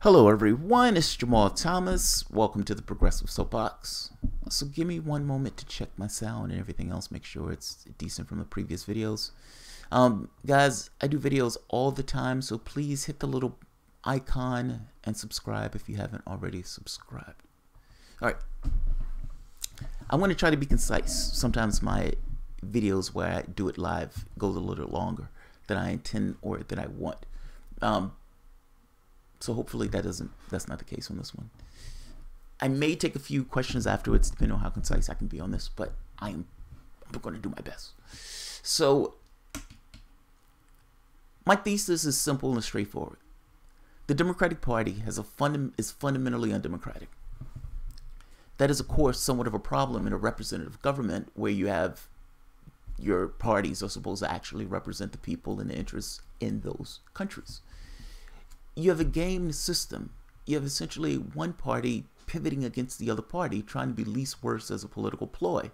Hello everyone, it's Jamal Thomas. Welcome to the Progressive Soapbox. So give me one moment to check my sound and everything else, make sure it's decent from the previous videos. Guys, I do videos all the time, so please hit the little icon and subscribe if you haven't already subscribed. Alright, I want to try to be concise. Sometimes my videos where I do it live goes a little longer than I intend or than I want. So hopefully that's not the case on this one. I may take a few questions afterwards, depending on how concise I can be on this, but I'm going to do my best. So my thesis is simple and straightforward. The Democratic Party is fundamentally undemocratic. That is, of course, somewhat of a problem in a representative government where you have your parties are supposed to actually represent the people and the interests in those countries. You have a game system. You have essentially one party pivoting against the other party, trying to be least worse as a political ploy.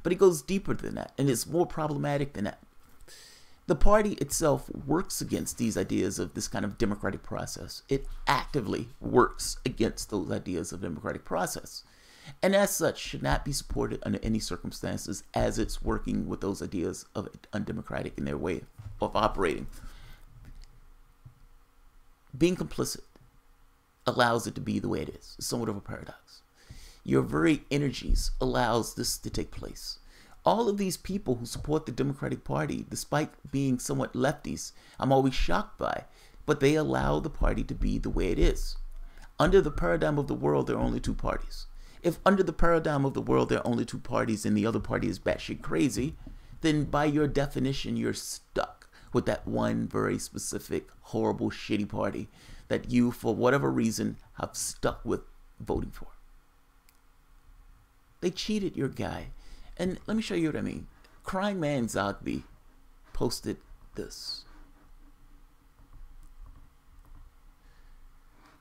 But it goes deeper than that, and it's more problematic than that. The party itself works against these ideas of this kind of democratic process. It actively works against those ideas of democratic process. And as such, should not be supported under any circumstances as it's working with those ideas of undemocratic in their way of operating. Being complicit allows it to be the way it is. It's somewhat of a paradox. Your very energies allows this to take place. All of these people who support the Democratic Party, despite being somewhat lefties, I'm always shocked by, but they allow the party to be the way it is. Under the paradigm of the world, there are only two parties. If under the paradigm of the world, there are only two parties and the other party is batshit crazy, then by your definition, you're stuck with that one very specific, horrible, shitty party that you, for whatever reason, have stuck with voting for. They cheated your guy. And let me show you what I mean. Crying Man Zogby posted this.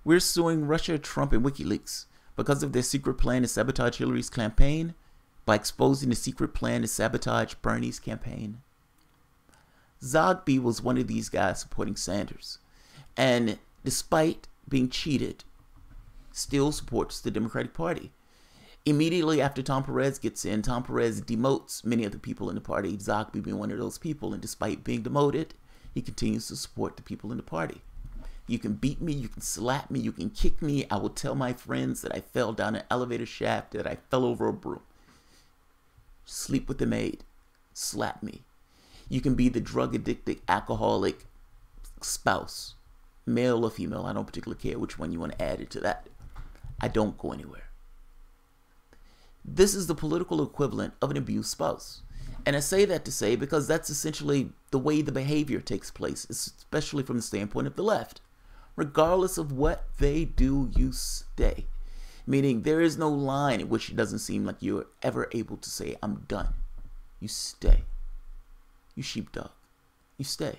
We're suing Russia, Trump, and WikiLeaks because of their secret plan to sabotage Hillary's campaign by exposing the secret plan to sabotage Bernie's campaign. Zogby was one of these guys supporting Sanders, and despite being cheated, still supports the Democratic Party. Immediately after Tom Perez gets in, Tom Perez demotes many of the people in the party, Zogby being one of those people, and despite being demoted, he continues to support the people in the party. You can beat me, you can slap me, you can kick me. I will tell my friends that I fell down an elevator shaft, that I fell over a broom. Sleep with the maid, slap me. You can be the drug-addicted, alcoholic spouse, male or female. I don't particularly care which one you want to add into that. I don't go anywhere. This is the political equivalent of an abused spouse. And I say that to say because that's essentially the way the behavior takes place, especially from the standpoint of the left. Regardless of what they do, you stay. Meaning there is no line in which it doesn't seem like you're ever able to say, I'm done. You stay. You sheepdog. You stay.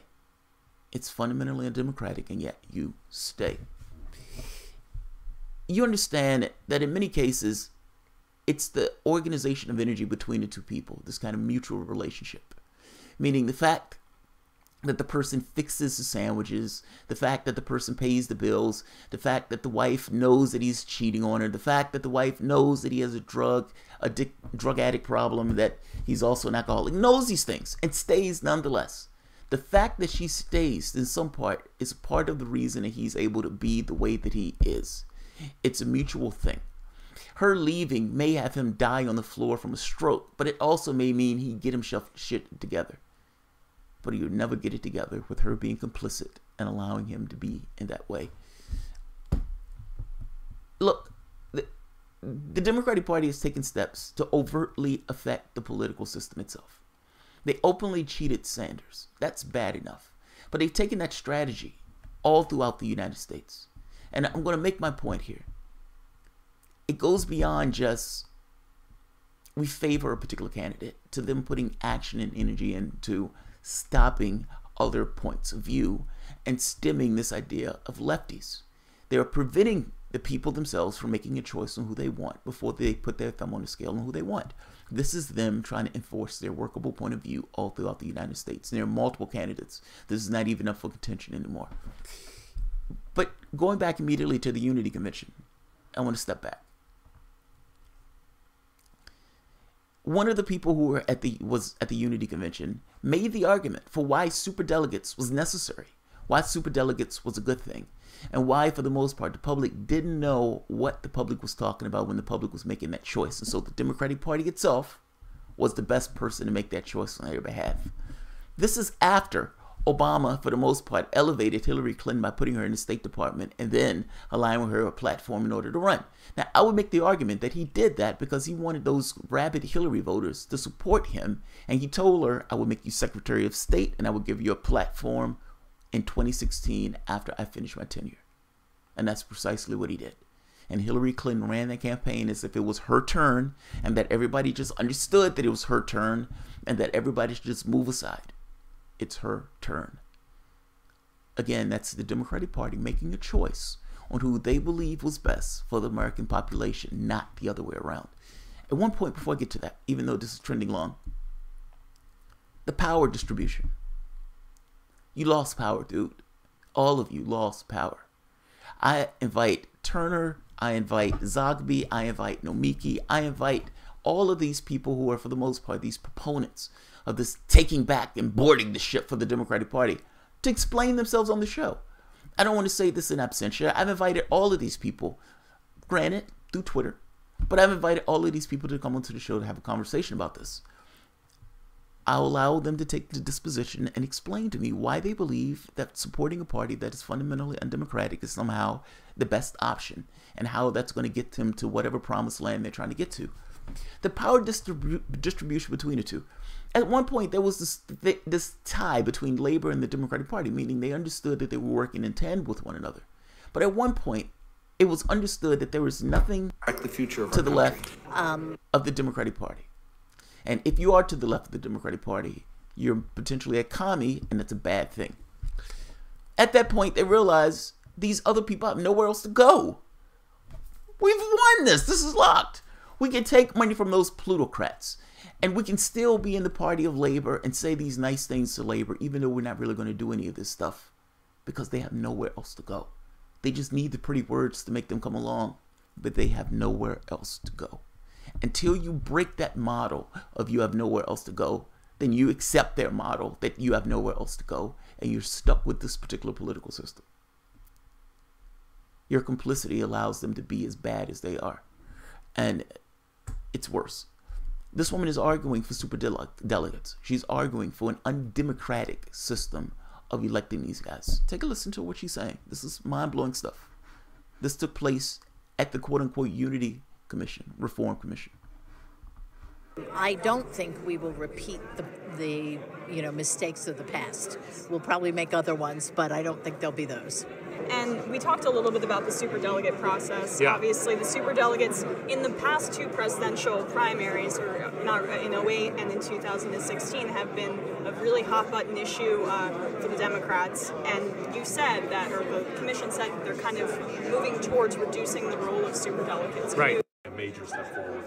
It's fundamentally undemocratic, and yet you stay. You understand that in many cases, it's the organization of energy between the two people, this kind of mutual relationship. Meaning the fact that the person fixes the sandwiches, the fact that the person pays the bills, the fact that the wife knows that he's cheating on her, the fact that the wife knows that he has a drug addict problem, that he's also an alcoholic, knows these things and stays nonetheless. The fact that she stays in some part is part of the reason that he's able to be the way that he is. It's a mutual thing. Her leaving may have him die on the floor from a stroke, but it also may mean he get himself shit together. But he would never get it together with her being complicit and allowing him to be in that way. Look, the Democratic Party has taken steps to overtly affect the political system itself. They openly cheated Sanders. That's bad enough. But they've taken that strategy all throughout the United States. And I'm going to make my point here. It goes beyond just we favor a particular candidate to them putting action and energy into stopping other points of view and stemming this idea of lefties. They are preventing the people themselves from making a choice on who they want before they put their thumb on the scale on who they want. This is them trying to enforce their workable point of view all throughout the United States. And there are multiple candidates. This is not even up for contention anymore. But going back immediately to the Unity Convention, I want to step back. One of the people who were was at the Unity Convention made the argument for why superdelegates was necessary, why superdelegates was a good thing, and why, for the most part, the public didn't know what the public was talking about when the public was making that choice. And so the Democratic Party itself was the best person to make that choice on their behalf. This is after Obama, for the most part, elevated Hillary Clinton by putting her in the State Department and then allowing her a platform in order to run. Now, I would make the argument that he did that because he wanted those rabid Hillary voters to support him, and he told her, I will make you Secretary of State and I will give you a platform in 2016 after I finish my tenure. And that's precisely what he did. And Hillary Clinton ran that campaign as if it was her turn, and that everybody just understood that it was her turn, and that everybody should just move aside. It's her turn. Again, that's the Democratic Party making a choice on who they believe was best for the American population, not the other way around. At one point, before I get to that, even though this is trending long, the power distribution. You lost power, dude. All of you lost power. I invite Turner, I invite Zogby, I invite Nomiki, I invite all of these people who are, for the most part, these proponents of this taking back and boarding the ship for the Democratic Party to explain themselves on the show. I don't want to say this in absentia. I've invited all of these people, granted, through Twitter, but I've invited all of these people to come onto the show to have a conversation about this. I'll allow them to take the disposition and explain to me why they believe that supporting a party that is fundamentally undemocratic is somehow the best option, and how that's going to get them to whatever promised land they're trying to get to. The power distribution between the two. At one point, there was this tie between Labor and the Democratic Party, meaning they understood that they were working in tandem with one another. But at one point, it was understood that there was nothing to the left of the Democratic Party. And if you are to the left of the Democratic Party, you're potentially a commie, and that's a bad thing. At that point, they realized these other people have nowhere else to go. We've won this. This is locked. We can take money from those plutocrats, and we can still be in the party of Labor and say these nice things to Labor, even though we're not really going to do any of this stuff, because they have nowhere else to go. They just need the pretty words to make them come along, but they have nowhere else to go. Until you break that model of you have nowhere else to go, then you accept their model that you have nowhere else to go, and you're stuck with this particular political system. Your complicity allows them to be as bad as they are. And it's worse. This woman is arguing for superdelegates. She's arguing for an undemocratic system of electing these guys. Take a listen to what she's saying. This is mind-blowing stuff. This took place at the quote-unquote Unity Commission, Reform Commission. I don't think we will repeat the mistakes of the past. We'll probably make other ones, but I don't think there'll be those. And we talked a little bit about the superdelegate process. Yeah. Obviously, the superdelegates in the past two presidential primaries, or not in 08 and in 2016, have been a really hot-button issue for the Democrats. And you said that, or the commission said, that they're kind of moving towards reducing the role of superdelegates. Right. A major step forward.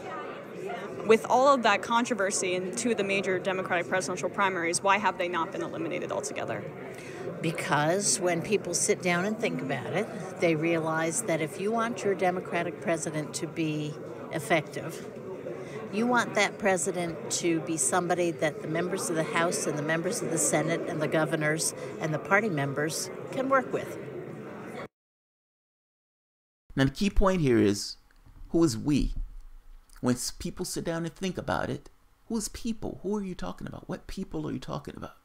With all of that controversy in two of the major Democratic presidential primaries, why have they not been eliminated altogether? Because when people sit down and think about it, they realize that if you want your Democratic president to be effective, you want that president to be somebody that the members of the House and the members of the Senate and the governors and the party members can work with. Now, the key point here is, who is we? When people sit down and think about it, who is people? Who are you talking about? What people are you talking about?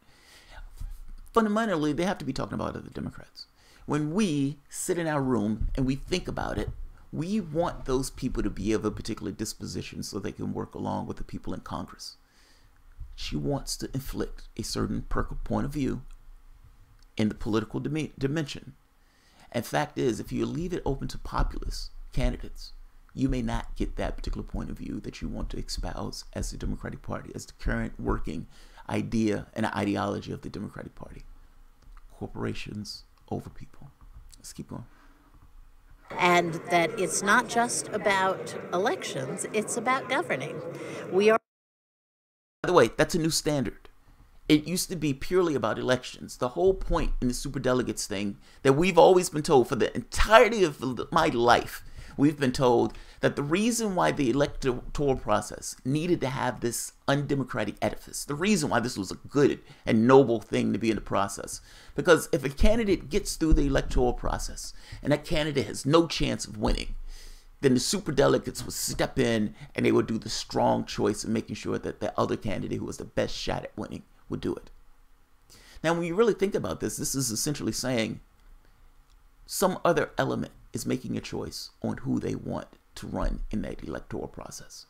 Fundamentally, they have to be talking about other Democrats. When we sit in our room and we think about it, we want those people to be of a particular disposition so they can work along with the people in Congress. She wants to inflict a certain point of view in the political dimension. And fact is, if you leave it open to populist candidates, you may not get that particular point of view that you want to espouse as the Democratic Party, as the current working idea and ideology of the Democratic Party. Corporations over people. Let's keep going. And that it's not just about elections, it's about governing. We are. By the way, that's a new standard. It used to be purely about elections. The whole point in the superdelegates thing that we've always been told for the entirety of my life, we've been told that the reason why the electoral process needed to have this undemocratic edifice, the reason why this was a good and noble thing to be in the process, because if a candidate gets through the electoral process and that candidate has no chance of winning, then the superdelegates would step in and they would do the strong choice of making sure that the other candidate who was the best shot at winning would do it. Now, when you really think about this, this is essentially saying some other element is making a choice on who they want to run in that electoral process.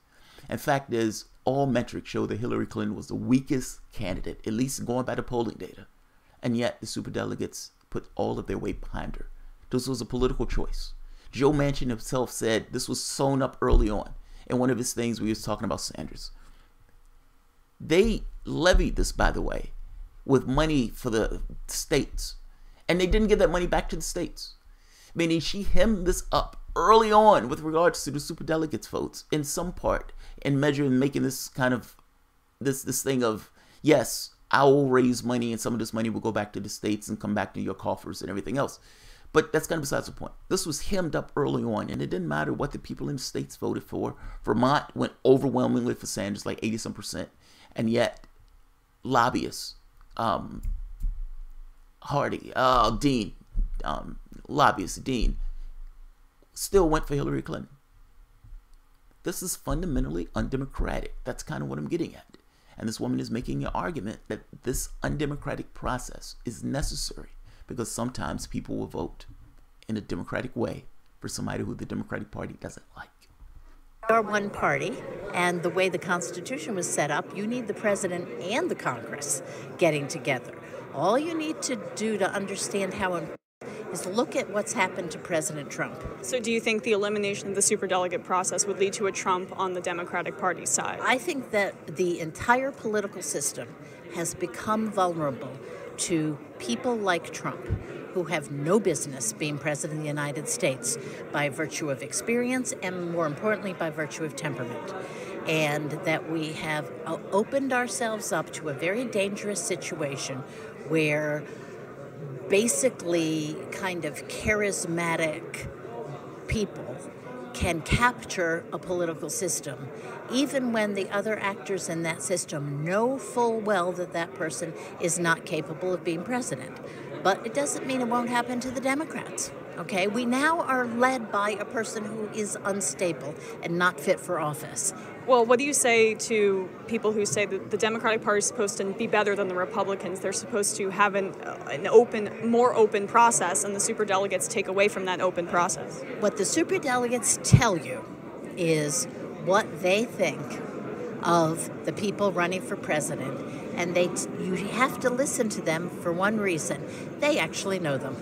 And fact is, all metrics show that Hillary Clinton was the weakest candidate, at least going by the polling data. And yet the superdelegates put all of their weight behind her. This was a political choice. Joe Manchin himself said this was sewn up early on in one of his things where he was talking about Sanders. They levied this, by the way, with money for the states. And they didn't give that money back to the states. Meaning she hemmed this up early on with regards to the superdelegates votes in some part, in measuring, making this kind of, this thing of, yes, I will raise money and some of this money will go back to the states and come back to your coffers and everything else. But that's kind of besides the point. This was hemmed up early on, and it didn't matter what the people in the states voted for. Vermont went overwhelmingly for Sanders, like 80-some%. And yet, lobbyists, Dean, still went for Hillary Clinton. This is fundamentally undemocratic. That's kind of what I'm getting at. And this woman is making an argument that this undemocratic process is necessary because sometimes people will vote in a democratic way for somebody who the Democratic Party doesn't like. We are one party, and the way the Constitution was set up, you need the president and the Congress getting together. All you need to do to understand how important is look at what's happened to President Trump. So do you think the elimination of the superdelegate process would lead to a Trump on the Democratic Party side? I think that the entire political system has become vulnerable to people like Trump, who have no business being president of the United States by virtue of experience and, more importantly, by virtue of temperament. And that we have opened ourselves up to a very dangerous situation where basically kind of charismatic people can capture a political system, even when the other actors in that system know full well that that person is not capable of being president. But it doesn't mean it won't happen to the Democrats. Okay, we now are led by a person who is unstable and not fit for office. Well, what do you say to people who say that the Democratic Party is supposed to be better than the Republicans? They're supposed to have an more open process, and the superdelegates take away from that open process. What the superdelegates tell you is what they think of the people running for president, and you have to listen to them for one reason: they actually know them.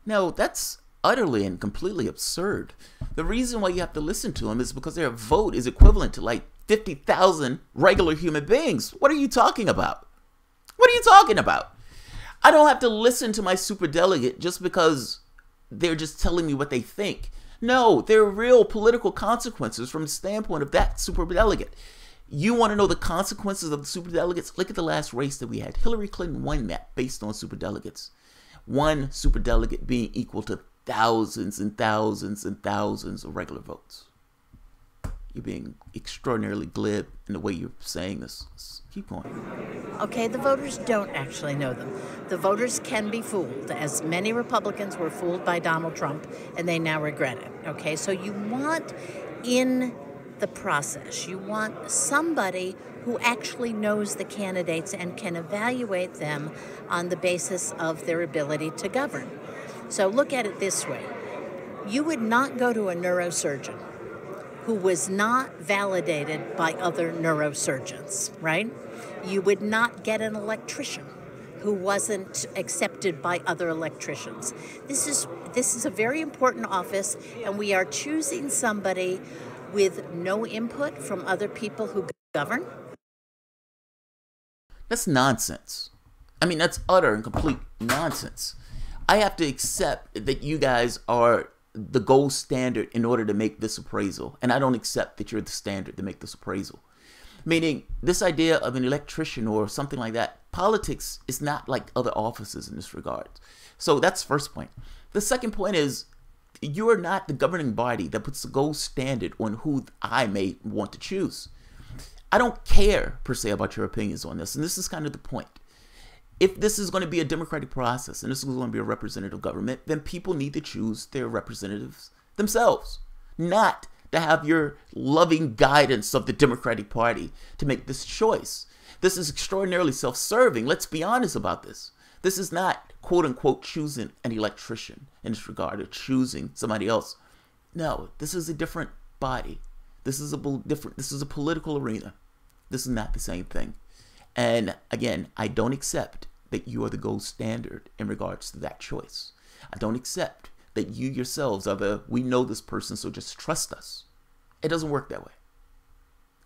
No, that's utterly and completely absurd. The reason why you have to listen to them is because their vote is equivalent to like 50,000 regular human beings. What are you talking about? What are you talking about? I don't have to listen to my superdelegate just because they're just telling me what they think. No, there are real political consequences from the standpoint of that superdelegate. You want to know the consequences of the superdelegates? Look at the last race that we had. Hillary Clinton won that based on superdelegates. One superdelegate being equal to thousands and thousands and thousands of regular votes. You're being extraordinarily glib in the way you're saying this. Let's keep going. Okay, the voters don't actually know them. The voters can be fooled, as many Republicans were fooled by Donald Trump, and they now regret it. Okay, so you want in the process, you want somebody who actually knows the candidates and can evaluate them on the basis of their ability to govern. So look at it this way. You would not go to a neurosurgeon who was not validated by other neurosurgeons, right? You would not get an electrician who wasn't accepted by other electricians. This is a very important office, and we are choosing somebody with no input from other people who govern. That's nonsense. I mean, that's utter and complete nonsense. I have to accept that you guys are the gold standard in order to make this appraisal. And I don't accept that you're the standard to make this appraisal. Meaning, this idea of an electrician or something like that, politics is not like other offices in this regard. So that's the first point. The second point is, you are not the governing body that puts the gold standard on who I may want to choose. I don't care, per se, about your opinions on this. And this is kind of the point. If this is going to be a democratic process and this is going to be a representative government, then people need to choose their representatives themselves, not to have your loving guidance of the Democratic Party to make this choice. This is extraordinarily self-serving. Let's be honest about this. This is not, quote unquote, choosing an electrician in this regard, or choosing somebody else. No, this is a different body. This is a political arena. This is not the same thing. And again, I don't accept that you are the gold standard in regards to that choice. I don't accept that you yourselves are the, we know this person, so just trust us. It doesn't work that way.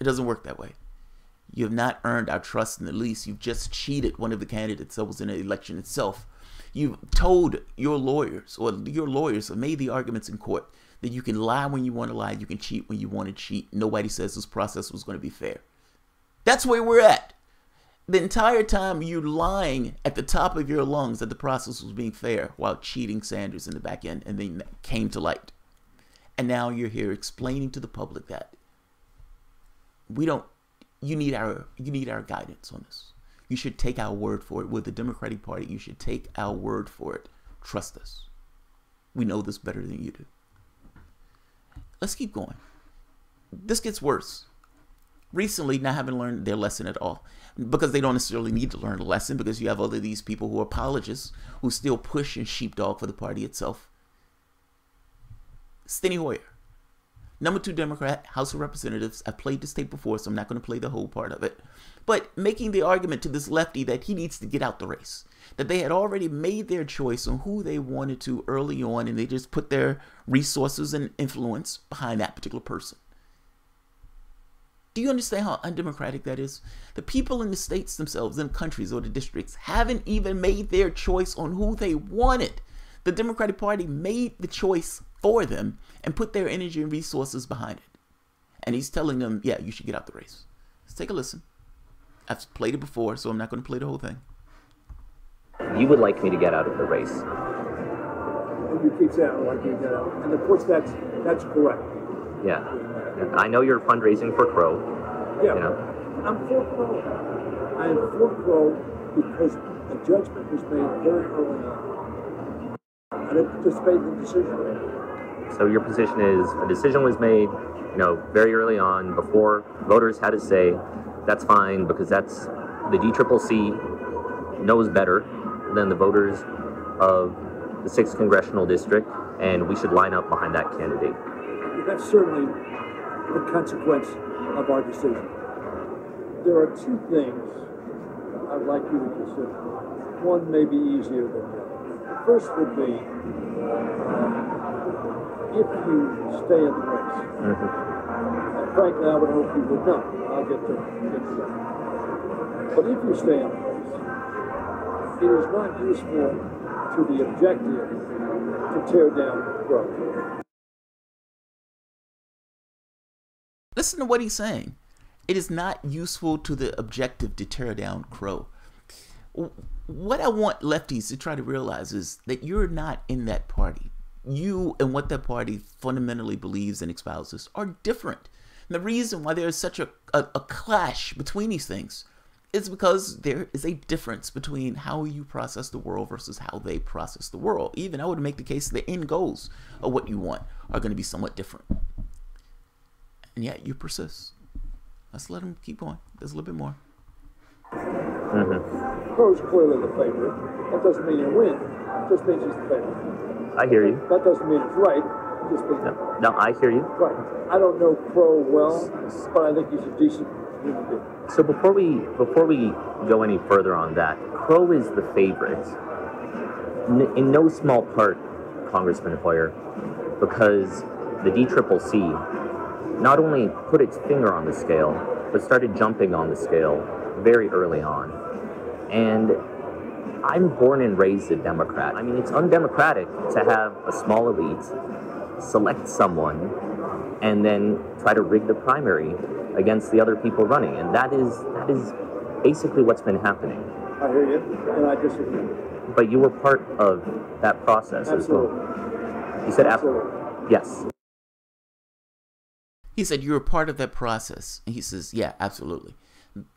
It doesn't work that way. You have not earned our trust in the least. You've just cheated one of the candidates that was in the election itself. You've told your lawyers, or your lawyers have made the arguments in court that you can lie when you want to lie, you can cheat when you want to cheat. Nobody says this process was going to be fair. That's where we're at. The entire time you're lying at the top of your lungs that the process was being fair while cheating Sanders in the back end, and then that came to light. And now you're here explaining to the public that you need our guidance on this. You should take our word for it. With the Democratic Party, you should take our word for it. Trust us. We know this better than you do. Let's keep going. This gets worse. Recently, not having learned their lesson at all, because they don't necessarily need to learn a lesson, because you have all of these people who are apologists who still push and sheepdog for the party itself. Steny Hoyer, number 2 Democrat, House of Representatives. I played this tape before, so I'm not going to play the whole part of it. But making the argument to this lefty that he needs to get out the race, that they had already made their choice on who they wanted to early on, and they just put their resources and influence behind that particular person. Do you understand how undemocratic that is? The people in the states themselves, in countries or the districts, haven't even made their choice on who they wanted. The Democratic Party made the choice for them and put their energy and resources behind it. And he's telling them, yeah, you should get out the race. Let's take a listen. I've played it before, so I'm not going to play the whole thing. You would like me to get out of the race. You keep saying, I would like you to get out. And of course, that's correct. Yeah. I know you're fundraising for Crow. Yeah, you know. I'm for Crow. I am for Crow because a judgment was made very early on. I didn't participate in the decision. So your position is a decision was made, very early on, before voters had a say. That's fine, because that's the DCCC knows better than the voters of the 6th Congressional District, and we should line up behind that candidate. That's certainly the consequence of our decision. There are 2 things I'd like you to consider. One may be easier than the other. First would be if you stay in the race. And frankly, I would hope you would not. I'll get to that. But if you stay in the race, it is not useful to the objective to tear down Crow. Listen to what he's saying. It is not useful to the objective to tear down Crow. What I want lefties to try to realize is that you're not in that party. You and what that party fundamentally believes and espouses are different. And the reason why there is such a clash between these things is because there is a difference between how you process the world versus how they process the world. Even I would make the case the end goals of what you want are going to be somewhat different. And yet you persist. Let's let him keep going. There's a little bit more. Crow's clearly the favorite. That doesn't mean you win. It just means he's the favorite. I hear you. That doesn't mean it's right. It just means No, I hear you. right. I don't know Crow well, but I think he's a decent human being. So before we go any further on that, Crow is the favorite. In no small part, Congressman Hoyer, because the DCCC not only put its finger on the scale, but started jumping on the scale very early on. And I'm born and raised a Democrat. I mean, it's undemocratic to have a small elite select someone and then try to rig the primary against the other people running, and that is basically what's been happening. I hear you, and I disagree. But you were part of that process as well. You said absolutely. Yes. He said you were part of that process, and he says, yeah, absolutely.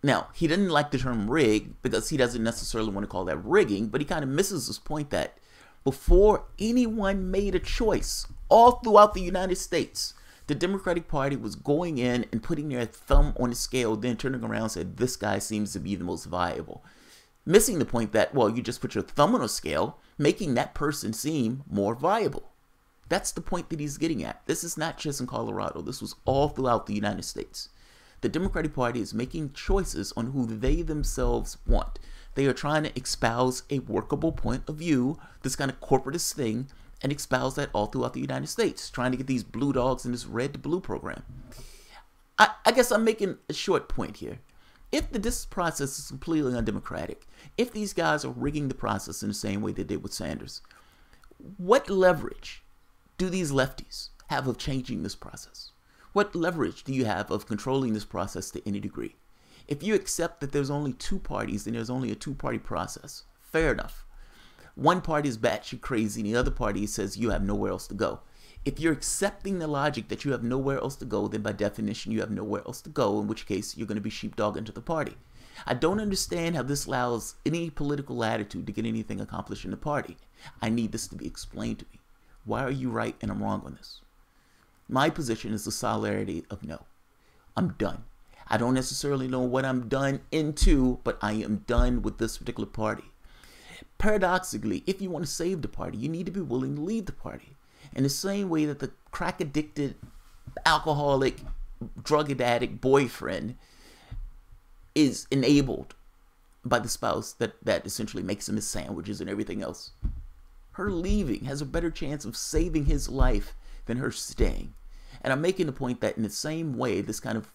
Now, he didn't like the term rig because he doesn't necessarily want to call that rigging, but he kind of misses this point that before anyone made a choice all throughout the United States, the Democratic Party was going in and putting their thumb on the scale, then turning around and said, this guy seems to be the most viable. Missing the point that, well, you just put your thumb on a scale, making that person seem more viable. That's the point that he's getting at. This is not just in Colorado. This was all throughout the United States. The Democratic Party is making choices on who they themselves want. They are trying to espouse a workable point of view, this kind of corporatist thing, and espouse that all throughout the United States, trying to get these blue dogs in this red to blue program. I guess I'm making a short point here. If this process is completely undemocratic, if these guys are rigging the process in the same way they did with Sanders, what leverage do these lefties have of changing this process? What leverage do you have of controlling this process to any degree? If you accept that there's only two parties and there's only a two-party process, fair enough. One party is batshit crazy and the other party says you have nowhere else to go. If you're accepting the logic that you have nowhere else to go, then by definition you have nowhere else to go, in which case you're going to be sheepdog into the party. I don't understand how this allows any political latitude to get anything accomplished in the party. I need this to be explained to me. Why are you right and I'm wrong on this? My position is the solidarity of no. I'm done. I don't necessarily know what I'm done into, but I am done with this particular party. Paradoxically, if you want to save the party, you need to be willing to leave the party. In the same way that the crack-addicted, alcoholic, drug-addict boyfriend is enabled by the spouse that essentially makes him his sandwiches and everything else. Her leaving has a better chance of saving his life than her staying. And I'm making the point that in the same way, this kind of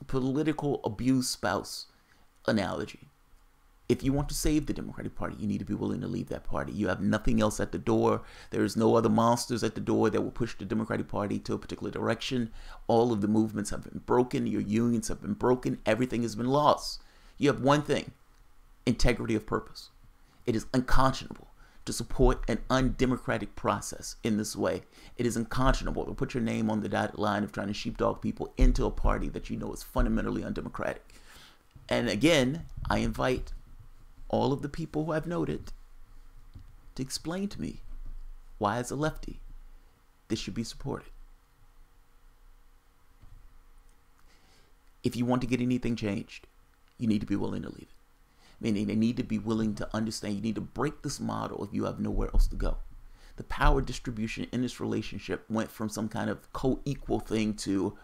political abuse spouse analogy, if you want to save the Democratic Party, you need to be willing to leave that party. You have nothing else at the door. There is no other monsters at the door that will push the Democratic Party to a particular direction. All of the movements have been broken. Your unions have been broken. Everything has been lost. You have one thing: integrity of purpose. It is unconscionable to support an undemocratic process in this way. It is unconscionable to put your name on the dotted line of trying to sheepdog people into a party that you know is fundamentally undemocratic. And again, I invite all of the people who I've noted to explain to me why, as a lefty, this should be supported. If you want to get anything changed, you need to be willing to leave it. Meaning they need to be willing to understand you need to break this model if you have nowhere else to go. The power distribution in this relationship went from some kind of co-equal thing to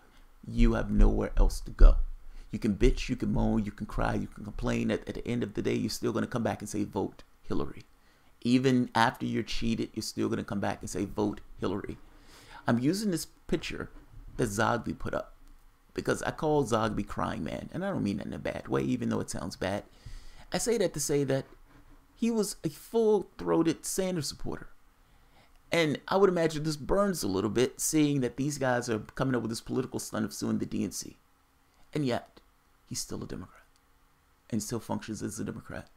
you have nowhere else to go. You can bitch, you can moan, you can cry, you can complain. At the end of the day, you're still going to come back and say, vote Hillary. Even after you're cheated, you're still going to come back and say, vote Hillary. I'm using this picture that Zogby put up because I call Zogby crying man. And I don't mean that in a bad way, even though it sounds bad. I say that to say that he was a full-throated Sanders supporter. And I would imagine this burns a little bit, seeing that these guys are coming up with this political stunt of suing the DNC. And yet, he's still a Democrat. And still functions as a Democrat.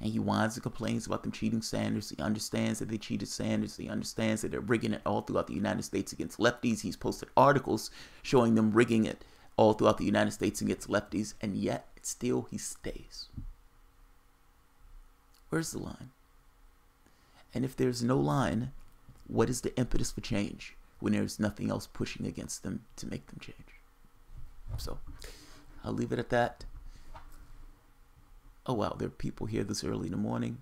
And he whines and complains about them cheating Sanders. He understands that they cheated Sanders. He understands that they're rigging it all throughout the United States against lefties. He's posted articles showing them rigging it all throughout the United States against lefties. And yet, still he stays. Where's the line? And if there's no line, what is the impetus for change when there's nothing else pushing against them to make them change? So, I'll leave it at that. Oh wow, there are people here this early in the morning.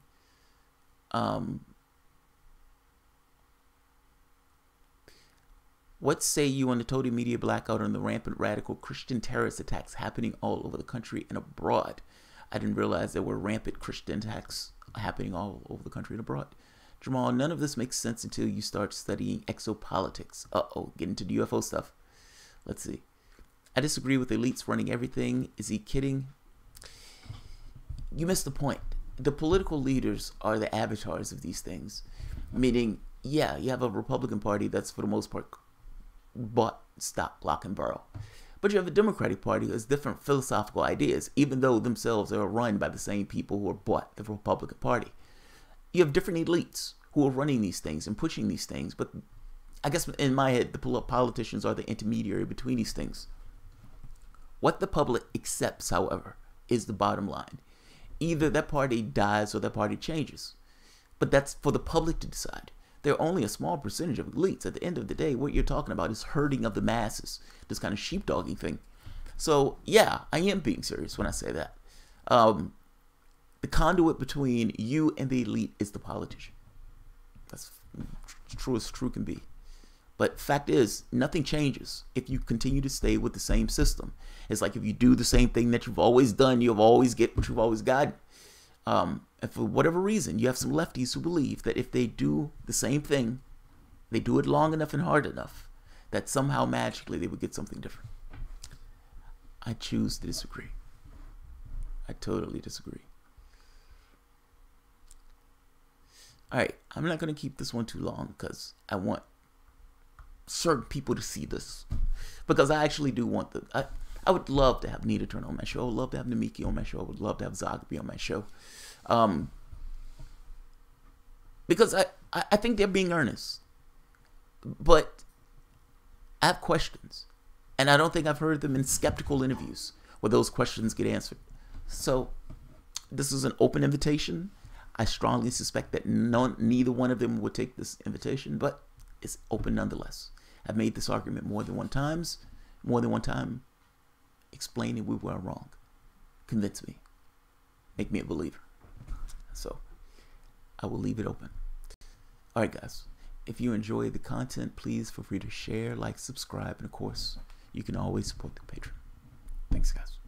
What say you on the total media blackout on the rampant radical Christian terrorist attacks happening all over the country and abroad? I didn't realize there were rampant Christian attacks happening all over the country and abroad. Jamal, none of this makes sense until you start studying exopolitics. Get into the UFO stuff. Let's see. I disagree with elites running everything. Is he kidding? You missed the point. The political leaders are the avatars of these things. Meaning, yeah, you have a Republican Party that's for the most part bought, stock, lock, and barrel. But you have a Democratic Party who has different philosophical ideas, even though themselves are run by the same people who are bought the Republican Party. You have different elites who are running these things and pushing these things. But I guess in my head, the politicians are the intermediary between these things. What the public accepts, however, is the bottom line. Either that party dies or that party changes. But that's for the public to decide. They're only a small percentage of elites. At the end of the day, what you're talking about is herding of the masses, this kind of sheepdogging thing. So, yeah, I am being serious when I say that. The conduit between you and the elite is the politician. That's true as true can be. But fact is, nothing changes if you continue to stay with the same system. It's like if you do the same thing that you've always done, you'll always get what you've always gotten. And for whatever reason, you have some lefties who believe that if they do the same thing, they do it long enough and hard enough, that somehow magically they would get something different. I choose to disagree. I totally disagree. All right, I'm not going to keep this one too long because I want certain people to see this. Because I actually do want I would love to have N.Turner on my show. I would love to have Nomiki on my show. I would love to have Zogby on my show. Because I think they're being earnest. But I have questions. And I don't think I've heard them in skeptical interviews where those questions get answered. So this is an open invitation. I strongly suspect that neither one of them would take this invitation, but it's open nonetheless. I've made this argument more than one time, explaining we were wrong. Convince me. Make me a believer. So I will leave it open. All right, guys. If you enjoy the content, please feel free to share, like, subscribe, and of course, you can always support the Patreon. Thanks, guys.